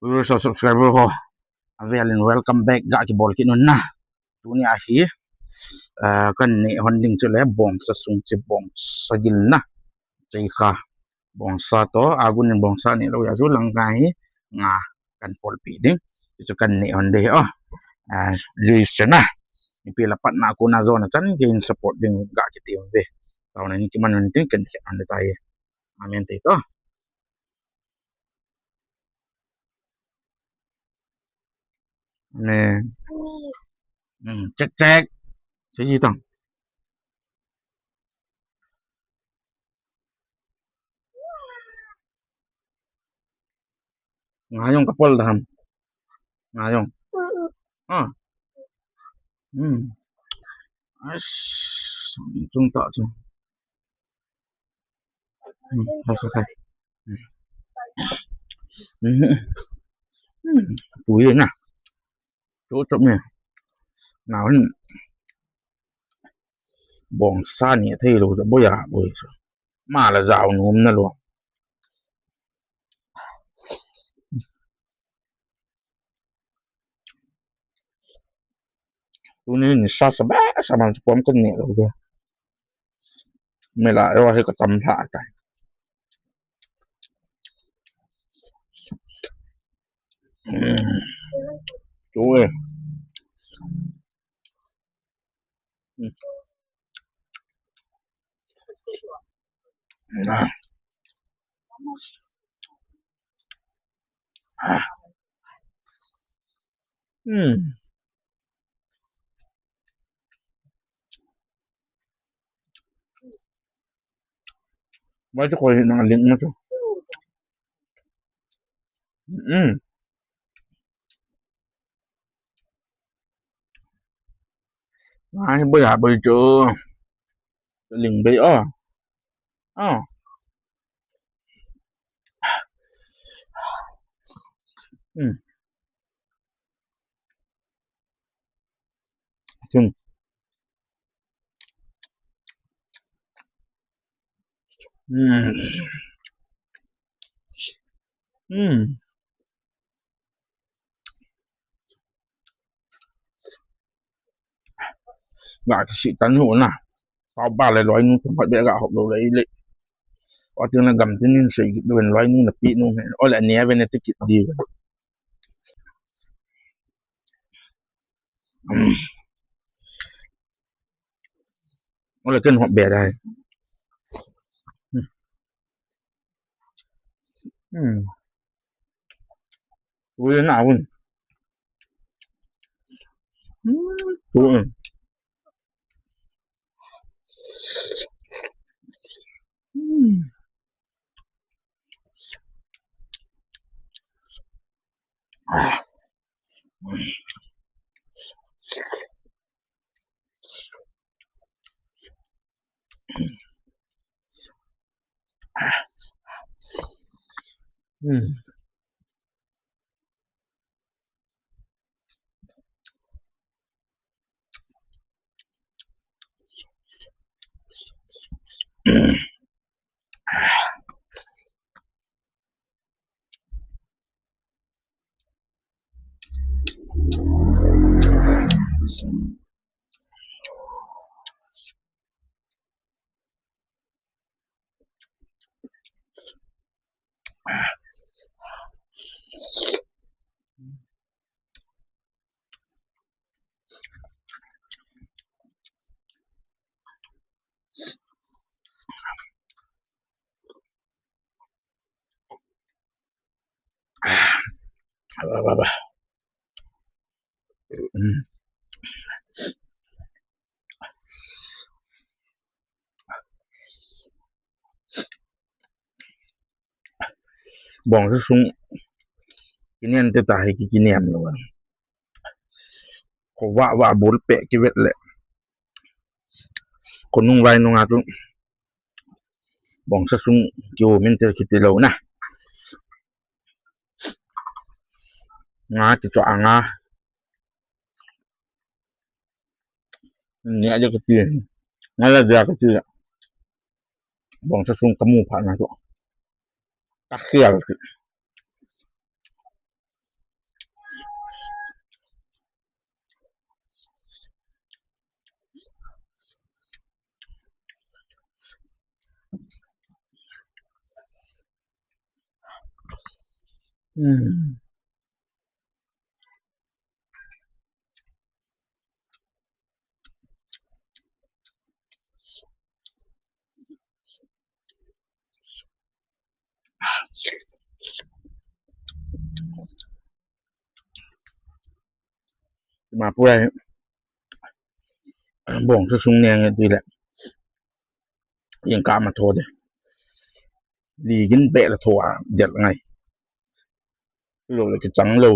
subscriber ko. Well and welcome back ga ki bol kinun na. Tu ni ahi kan ni honding chule bong sa sung che bong sa gil na. Chai kha bong sa to agun bong sa ni lo ya su lang kai nga kan pol pi ding. Isu kan ni honde list na. Ni pila pat na ko na zona chan gain support ding ga ki tim be. Taw na ni ki man ni kan ande tai. Amen te to. Nè cek siji tong ngayong kapol daham ngayong as chung ta chu sai tuổi nè chỗ trộm nè nào bong sa ni thei lo bo ya bo ma la zao num na lo tu ni sa sa ba sa man pom kan ni lo ke me la ro he ka tam tha ta tu ba cho ko na link na to ai bo ya bo cho link be chung ga si tan hu na tao ba le loi nu tum pat be ga hop lo le le o tu na gam tin ni sei du ben loi nu na pi nu o la ne ben te kit di o la ken hop be dai ui na un tu ba bong sa sung kinian te ta he ki kiniam lo ko wa bol pe ki wet le ko nung vai nung atu bong sa sung ki o min te ki te lo na nga ti cho anga ni aja ke ti ngala dia ke ti bong sa sung kamu pha na to ta khial มาผู้ใดบ่งซุงแนงดีแหละยังกล้ามาโทษดีกินเปะละโทเด็ดไงโลเลยจะจังโล